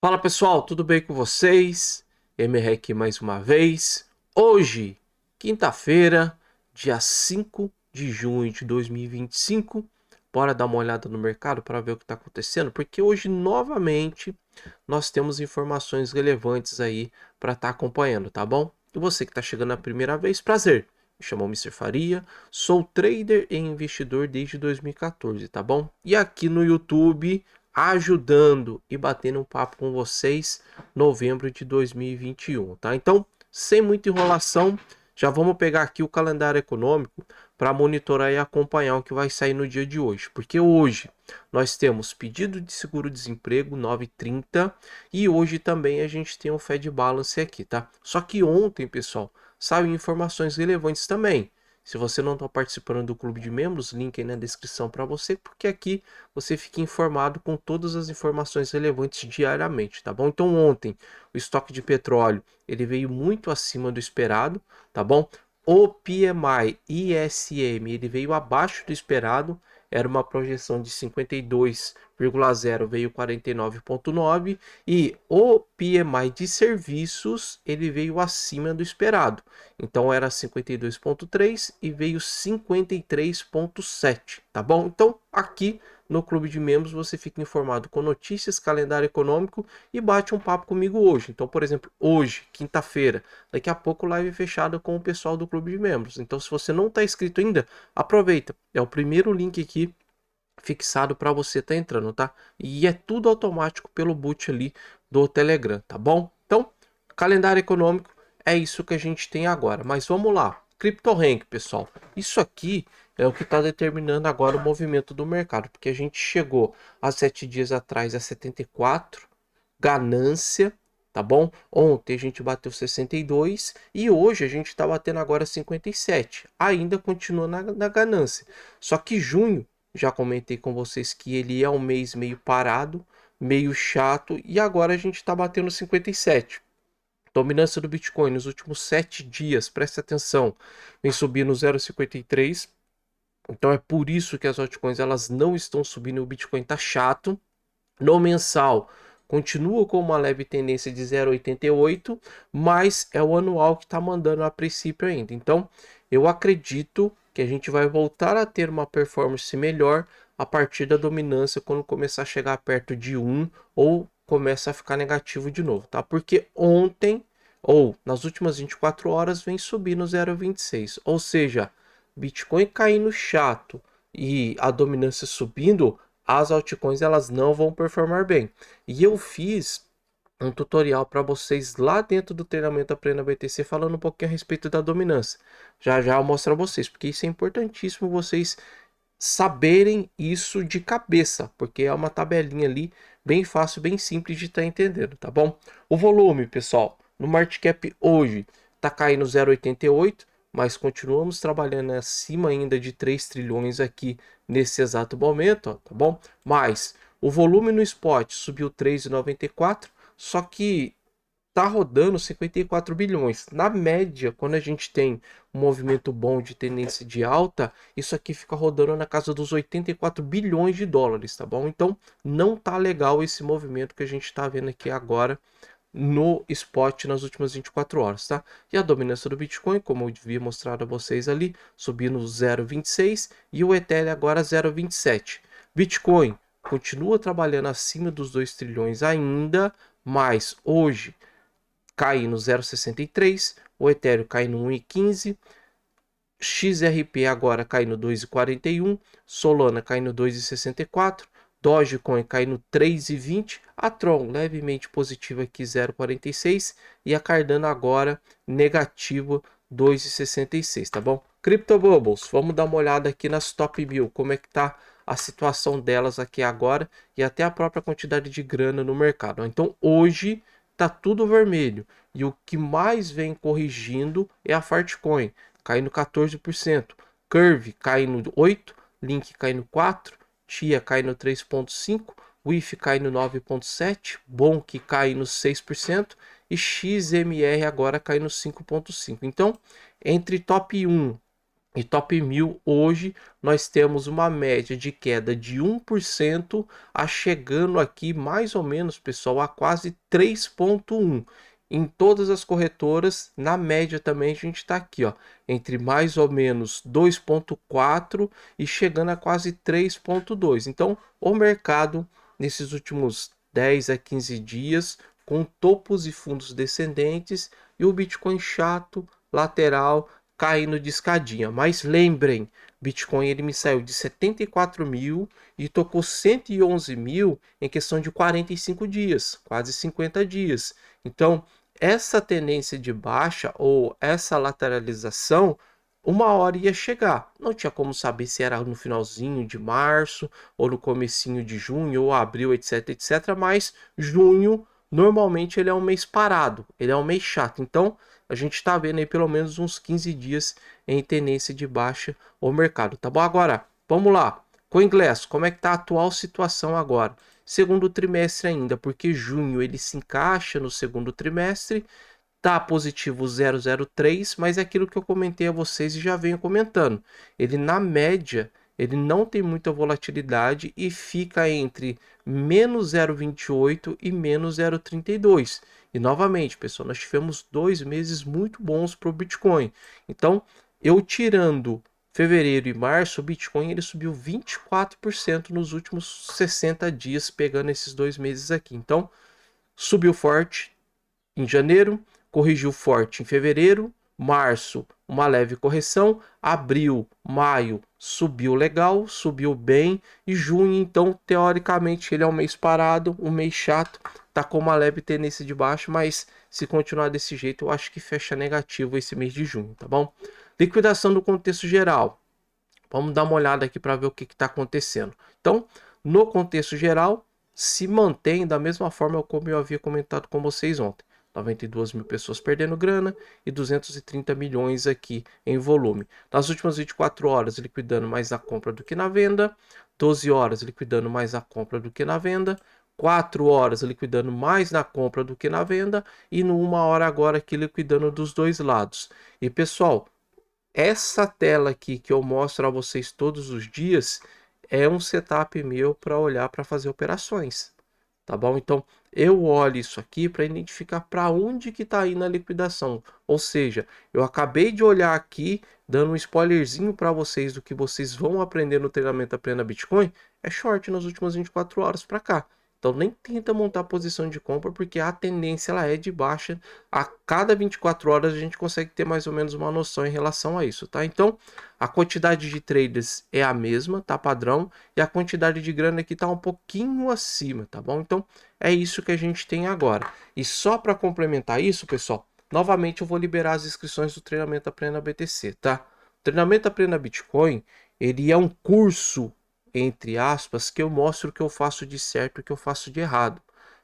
Fala pessoal, tudo bem com vocês? MR aqui mais uma vez. Hoje, quinta-feira, dia 5 de junho de 2025. Bora dar uma olhada no mercado para ver o que está acontecendo, porque hoje novamente nós temos informações relevantes aí para estar acompanhando, tá bom? E você que está chegando a primeira vez, prazer. Me chamo Mr. Faria, sou trader e investidor desde 2014, tá bom? E aqui no YouTube ajudando e batendo um papo com vocês novembro de 2021, tá? Então, sem muita enrolação, já vamos pegar aqui o calendário econômico para monitorar e acompanhar o que vai sair no dia de hoje, porque hoje nós temos pedido de seguro-desemprego 9h30 e hoje também a gente tem o Fed Balance aqui, tá? Só que ontem, pessoal, saíram informações relevantes também. Se você não está participando do clube de membros, link aí na descrição para você, porque aqui você fica informado com todas as informações relevantes diariamente, tá bom? Então ontem o estoque de petróleo ele veio muito acima do esperado, tá bom? O PMI ISM ele veio abaixo do esperado, era uma projeção de 52,0, veio 49,9 e o PMI de serviços ele veio acima do esperado. Então era 52,3 e veio 53,7, tá bom? Então aqui no clube de membros você fica informado com notícias, calendário econômico e bate um papo comigo hoje. Então, por exemplo, hoje, quinta-feira, daqui a pouco live fechada com o pessoal do clube de membros. Então, se você não está inscrito ainda, aproveita. É o primeiro link aqui fixado para você estar entrando, tá? E é tudo automático pelo boot ali do Telegram, tá bom? Então, calendário econômico é isso que a gente tem agora. Mas vamos lá. CryptoRank, pessoal. Isso aqui é o que está determinando agora o movimento do mercado, porque a gente chegou há 7 dias atrás a 74, ganância, tá bom? Ontem a gente bateu 62 e hoje a gente está batendo agora 57. Ainda continua na ganância. Só que junho, já comentei com vocês que ele é um mês meio parado, meio chato e agora a gente está batendo 57. Dominância do Bitcoin nos últimos 7 dias, presta atenção, vem subindo 0,53. Então é por isso que as altcoins elas não estão subindo e o Bitcoin está chato. No mensal, continua com uma leve tendência de 0,88, mas é o anual que está mandando a princípio ainda. Então eu acredito que a gente vai voltar a ter uma performance melhor a partir da dominância quando começar a chegar perto de 1 ou começa a ficar negativo de novo, tá? Porque ontem ou nas últimas 24 horas vem subindo 0,26, ou seja, Bitcoin caindo chato e a dominância subindo, as altcoins elas não vão performar bem. E eu fiz um tutorial para vocês lá dentro do treinamento Aprenda BTC falando um pouquinho a respeito da dominância. Já já eu mostro a vocês, porque isso é importantíssimo vocês saberem isso de cabeça, porque é uma tabelinha ali bem fácil, bem simples de estar entendendo, tá bom? O volume, pessoal, no market cap hoje está caindo 0,88, mas continuamos trabalhando acima ainda de 3 trilhões aqui nesse exato momento, ó, tá bom? Mas o volume no spot subiu 3,94, só que tá rodando 54 bilhões. Na média, quando a gente tem um movimento bom de tendência de alta, isso aqui fica rodando na casa dos 84 bilhões de dólares, tá bom? Então, não tá legal esse movimento que a gente tá vendo aqui agora no spot nas últimas 24 horas, tá? E a dominância do Bitcoin, como eu havia mostrado a vocês ali, subindo 0,26 e o Ethereum agora 0,27. Bitcoin continua trabalhando acima dos 2 trilhões ainda, mas hoje cai no 0,63, o Ethereum cai no 1,15, XRP agora cai no 2,41, Solana cai no 2,64, Dogecoin cai no 3,20, a Tron levemente positiva aqui 0,46 e a Cardano agora negativa 2,66, tá bom? Crypto Bubbles, vamos dar uma olhada aqui nas top 1000, como é que tá a situação delas aqui agora e até a própria quantidade de grana no mercado. Então hoje tá tudo vermelho e o que mais vem corrigindo é a Fartcoin, caindo 14%, Curve caindo 8%, Link caindo 4%, Tia caindo 3,5%, WIF caindo 9,7%, Bonk caindo 6% e XMR agora caindo 5,5%. Então, entre top 1 E top 1000 hoje nós temos uma média de queda de 1% a chegando aqui mais ou menos, pessoal, a quase 3,1. Em todas as corretoras, na média também a gente está aqui, ó, entre mais ou menos 2,4 e chegando a quase 3,2. Então, o mercado nesses últimos 10 a 15 dias com topos e fundos descendentes e o Bitcoin chato, lateral, caindo de escadinha. Mas lembrem, Bitcoin ele me saiu de 74 mil e tocou 111 mil em questão de 45 dias, quase 50 dias. Então, essa tendência de baixa ou essa lateralização, uma hora ia chegar. Não tinha como saber se era no finalzinho de março ou no comecinho de junho ou abril, etc, etc. Mas junho normalmente ele é um mês parado, ele é um mês chato. Então a gente está vendo aí pelo menos uns 15 dias em tendência de baixa o mercado, tá bom? Agora, vamos lá. CoinGlass, como é que tá a atual situação agora? Segundo trimestre ainda, porque junho ele se encaixa no segundo trimestre, tá positivo 0,03, mas é aquilo que eu comentei a vocês e já venho comentando. Ele na média, ele não tem muita volatilidade e fica entre menos 0,28 e menos 0,32. E novamente, pessoal, nós tivemos 2 meses muito bons para o Bitcoin. Então, eu tirando fevereiro e março, o Bitcoin ele subiu 24% nos últimos 60 dias, pegando esses 2 meses aqui. Então, subiu forte em janeiro, corrigiu forte em fevereiro, março, uma leve correção, abril, maio, subiu legal, subiu bem, e junho, então, teoricamente, ele é um mês parado, um mês chato, tá com uma leve tendência de baixo, mas se continuar desse jeito, eu acho que fecha negativo esse mês de junho, tá bom? Liquidação no contexto geral. Vamos dar uma olhada aqui para ver o que está acontecendo. Então, no contexto geral, se mantém da mesma forma como eu havia comentado com vocês ontem. 92 mil pessoas perdendo grana e 230 milhões aqui em volume. Nas últimas 24 horas, liquidando mais na compra do que na venda. 12 horas, liquidando mais na compra do que na venda. 4 horas, liquidando mais na compra do que na venda. E no 1 hora agora aqui, liquidando dos dois lados. E pessoal, essa tela aqui que eu mostro a vocês todos os dias é um setup meu para olhar para fazer operações, tá bom? Então eu olho isso aqui para identificar para onde que está indo a liquidação. Ou seja, eu acabei de olhar aqui, dando um spoilerzinho para vocês do que vocês vão aprender no treinamento Aprenda Bitcoin, é short nas últimas 24 horas para cá. Então nem tenta montar posição de compra, porque a tendência ela é de baixa. A cada 24 horas a gente consegue ter mais ou menos uma noção em relação a isso, tá? Então a quantidade de traders é a mesma, tá padrão, e a quantidade de grana aqui tá um pouquinho acima, tá bom? Então é isso que a gente tem agora. E só para complementar isso, pessoal, novamente eu vou liberar as inscrições do treinamento Aprenda BTC, tá? O treinamento Aprenda Bitcoin, ele é um curso, entre aspas, que eu mostro o que eu faço de certo e o que eu faço de errado.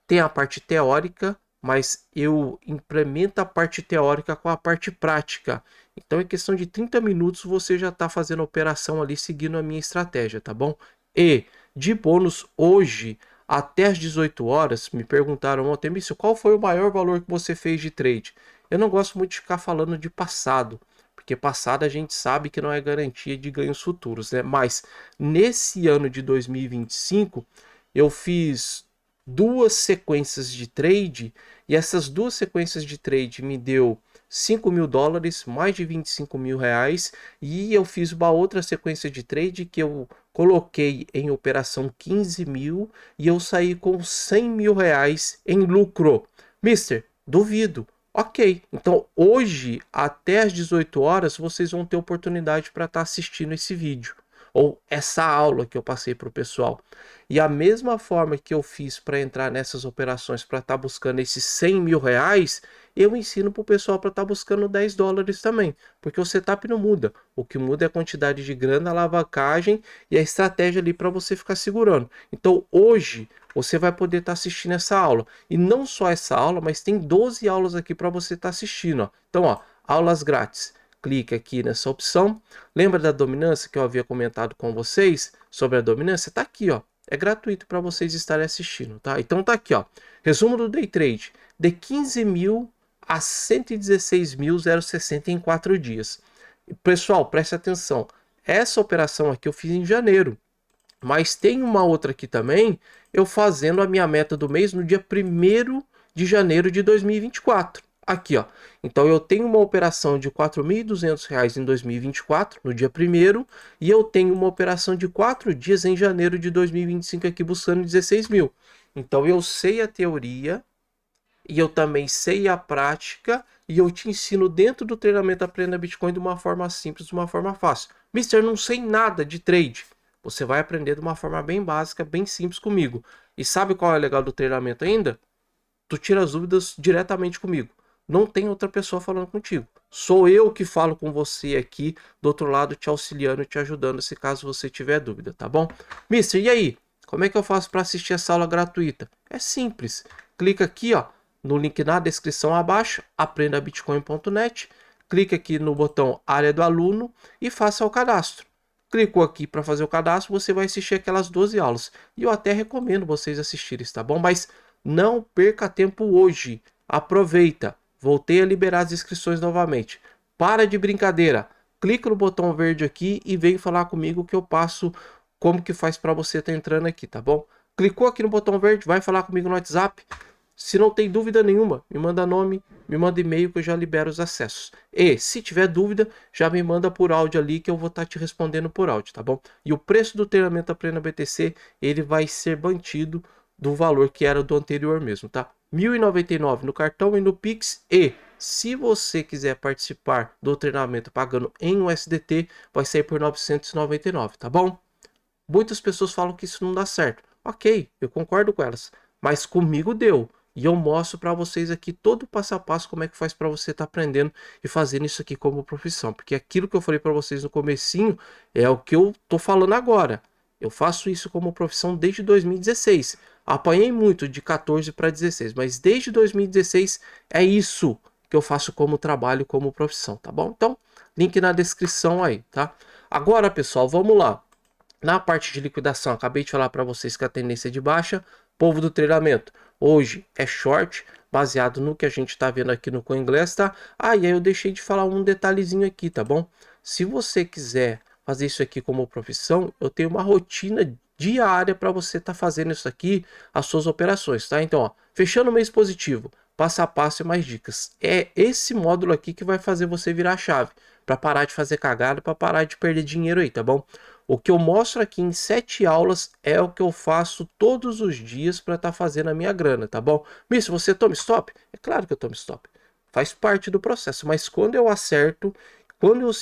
Tem a parte teórica, mas eu implemento a parte teórica com a parte prática. Então, em questão de 30 minutos, você já está fazendo a operação ali, seguindo a minha estratégia, tá bom? E, de bônus, hoje, até às 18 horas, me perguntaram ontem, Mício, qual foi o maior valor que você fez de trade? Eu não gosto muito de ficar falando de passado, porque passado a gente sabe que não é garantia de ganhos futuros, né? Mas nesse ano de 2025, eu fiz 2 sequências de trade, e essas 2 sequências de trade me deu 5 mil dólares, mais de 25 mil reais, e eu fiz uma outra sequência de trade que eu coloquei em operação 15 mil e eu saí com 100 mil reais em lucro. Mister, duvido. Ok, então hoje até às 18 horas vocês vão ter oportunidade para estar assistindo esse vídeo ou essa aula que eu passei para o pessoal. E a mesma forma que eu fiz para entrar nessas operações para estar buscando esses 100 mil reais, eu ensino para o pessoal para estar buscando 10 dólares também, porque o setup não muda. O que muda é a quantidade de grana, a alavancagem e a estratégia ali para você ficar segurando. Então hoje você vai poder estar assistindo essa aula. E não só essa aula, mas tem 12 aulas aqui para você estar assistindo. Ó. Então, ó, aulas grátis. Clique aqui nessa opção. Lembra da dominância que eu havia comentado com vocês sobre a dominância? Tá aqui, ó. É gratuito para vocês estarem assistindo, tá? Então tá aqui, ó. Resumo do day trade: de 15 mil a 116.060 em 4 dias. Pessoal, preste atenção. Essa operação aqui eu fiz em janeiro. Mas tem uma outra aqui também, eu fazendo a minha meta do mês no dia 1º de janeiro de 2024. Aqui, ó. Então eu tenho uma operação de R$ 4.200 em 2024, no dia 1º, e eu tenho uma operação de 4 dias em janeiro de 2025 aqui buscando 16 mil. Então eu sei a teoria e eu também sei a prática e eu te ensino dentro do treinamento Aprenda Bitcoin de uma forma simples, de uma forma fácil. Mister, não sei nada de trade. Você vai aprender de uma forma bem básica, bem simples comigo. E sabe qual é o legal do treinamento ainda? Tu tira as dúvidas diretamente comigo. Não tem outra pessoa falando contigo. Sou eu que falo com você aqui, do outro lado, te auxiliando, te ajudando, se caso você tiver dúvida, tá bom? Mister, e aí? Como é que eu faço para assistir essa aula gratuita? É simples. Clica aqui, ó, no link na descrição abaixo, aprendabitcoin.net. Clica aqui no botão área do aluno e faça o cadastro. Clicou aqui para fazer o cadastro, você vai assistir aquelas 12 aulas. E eu até recomendo vocês assistirem, tá bom? Mas não perca tempo hoje. Aproveita. Voltei a liberar as inscrições novamente. Para de brincadeira. Clica no botão verde aqui e vem falar comigo que eu passo como que faz para você estar entrando aqui, tá bom? Clicou aqui no botão verde, vai falar comigo no WhatsApp. Se não tem dúvida nenhuma, me manda nome, me manda e-mail que eu já libero os acessos. E se tiver dúvida, já me manda por áudio ali que eu vou estar te respondendo por áudio, tá bom? E o preço do treinamento Aprenda BTC, ele vai ser mantido do valor que era do anterior mesmo, tá? R$ 1.099 no cartão e no Pix. E se você quiser participar do treinamento pagando em USDT, vai sair por 999, tá bom? Muitas pessoas falam que isso não dá certo. Ok, eu concordo com elas, mas comigo deu. E eu mostro para vocês aqui todo o passo a passo como é que faz para você estar aprendendo e fazendo isso aqui como profissão. Porque aquilo que eu falei para vocês no comecinho é o que eu tô falando agora. Eu faço isso como profissão desde 2016. Apanhei muito de 14 para 16, mas desde 2016 é isso que eu faço como trabalho, como profissão, tá bom? Então, link na descrição aí, tá? Agora, pessoal, vamos lá. Na parte de liquidação, acabei de falar para vocês que a tendência é de baixa. Povo do treinamento, hoje é short, baseado no que a gente está vendo aqui no CoinGlass, tá? Ah, e aí eu deixei de falar um detalhezinho aqui, tá bom? Se você quiser fazer isso aqui como profissão, eu tenho uma rotina diária para você estar fazendo isso aqui, as suas operações, tá? Então, ó, fechando o mês positivo, passo a passo e mais dicas. É esse módulo aqui que vai fazer você virar a chave, para parar de fazer cagada, para parar de perder dinheiro aí, tá bom? O que eu mostro aqui em 7 aulas é o que eu faço todos os dias para estar fazendo a minha grana, tá bom? Mister, você toma stop? É claro que eu tomo stop. Faz parte do processo, mas quando eu acerto, quando eu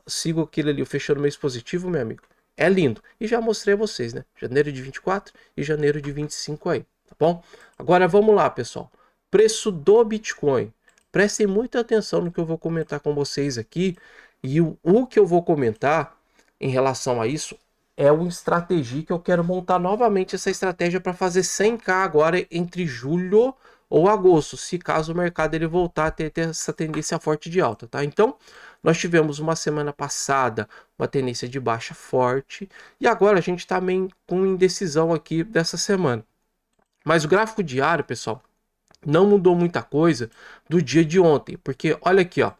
sigo aquilo ali, fechando o mês positivo, meu amigo, é lindo. E já mostrei a vocês, né? Janeiro de 24 e janeiro de 25 aí, tá bom? Agora vamos lá, pessoal. Preço do Bitcoin. Prestem muita atenção no que eu vou comentar com vocês aqui. E o que eu vou comentar em relação a isso é uma estratégia que eu quero montar novamente essa estratégia para fazer 100k agora entre julho ou agosto, se caso o mercado ele voltar a ter essa tendência forte de alta, tá? Então, nós tivemos uma semana passada uma tendência de baixa forte e agora a gente está meio com indecisão aqui dessa semana. Mas o gráfico diário, pessoal, não mudou muita coisa do dia de ontem, porque olha aqui, ó,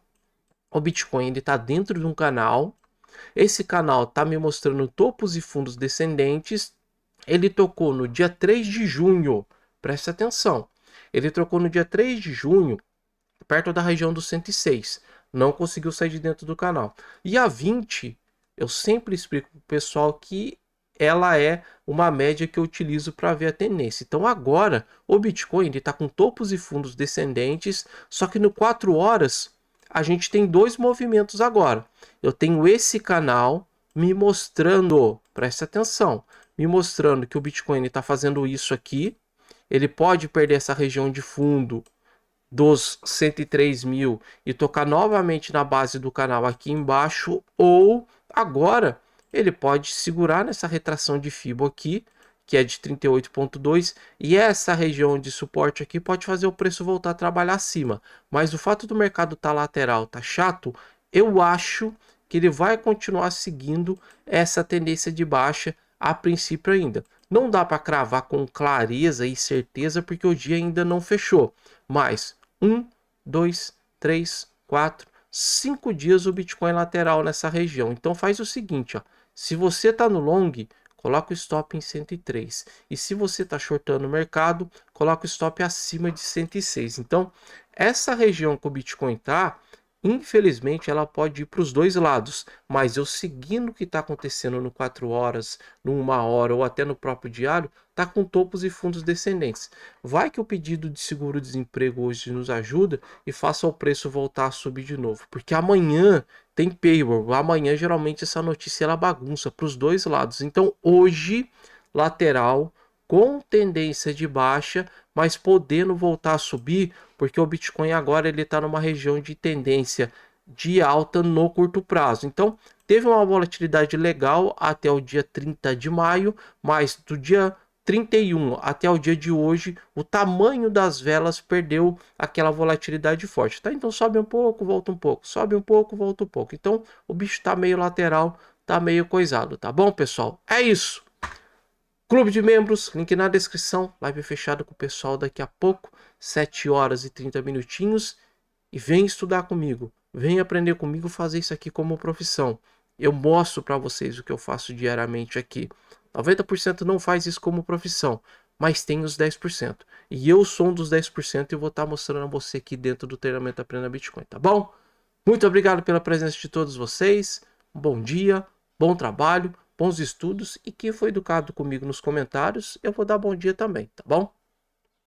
o Bitcoin ele está dentro de um canal. Esse canal está me mostrando topos e fundos descendentes. Ele tocou no dia 3 de junho. Preste atenção. Ele trocou no dia 3 de junho, perto da região dos 106. Não conseguiu sair de dentro do canal. E a 20, eu sempre explico para o pessoal que ela é uma média que eu utilizo para ver a tendência. Então agora o Bitcoin está com topos e fundos descendentes, só que no 4 horas a gente tem dois movimentos agora. Eu tenho esse canal me mostrando, preste atenção, me mostrando que o Bitcoin está fazendo isso aqui. Ele pode perder essa região de fundo dos 103 mil e tocar novamente na base do canal aqui embaixo, ou agora ele pode segurar nessa retração de Fibo aqui, que é de 38,2, e essa região de suporte aqui pode fazer o preço voltar a trabalhar acima. Mas o fato do mercado estar lateral, tá chato, eu acho que ele vai continuar seguindo essa tendência de baixa a princípio ainda. Não dá para cravar com clareza e certeza porque o dia ainda não fechou. Mas 1, 2, 3, 4, 5 dias o Bitcoin lateral nessa região. Então faz o seguinte, ó, se você está no long, coloca o stop em 103. E se você está shortando o mercado, coloca o stop acima de 106. Então, essa região que o Bitcoin está, infelizmente, ela pode ir para os dois lados. Mas eu seguindo o que está acontecendo no 4 horas, no 1 hora ou até no próprio diário, está com topos e fundos descendentes. Vai que o pedido de seguro-desemprego hoje nos ajuda e faça o preço voltar a subir de novo. Porque amanhã tem payroll. Amanhã, geralmente, essa notícia ela bagunça para os dois lados. Então, hoje, lateral, com tendência de baixa, mas podendo voltar a subir, porque o Bitcoin agora ele está numa região de tendência de alta no curto prazo. Então, teve uma volatilidade legal até o dia 30 de maio, mas do dia 31 até o dia de hoje, o tamanho das velas perdeu aquela volatilidade forte, tá? Então sobe um pouco, volta um pouco, sobe um pouco, volta um pouco. Então o bicho tá meio lateral, tá meio coisado, tá bom, pessoal? É isso. Clube de membros, link na descrição, live fechada com o pessoal daqui a pouco, 7 horas e 30 minutinhos. E vem estudar comigo, vem aprender comigo, fazer isso aqui como profissão. Eu mostro para vocês o que eu faço diariamente aqui. 90% não faz isso como profissão, mas tem os 10%. E eu sou um dos 10% e vou estar mostrando a você aqui dentro do treinamento Aprenda Bitcoin, tá bom? Muito obrigado pela presença de todos vocês. Um bom dia, bom trabalho, bons estudos. E quem foi educado comigo nos comentários, eu vou dar bom dia também, tá bom?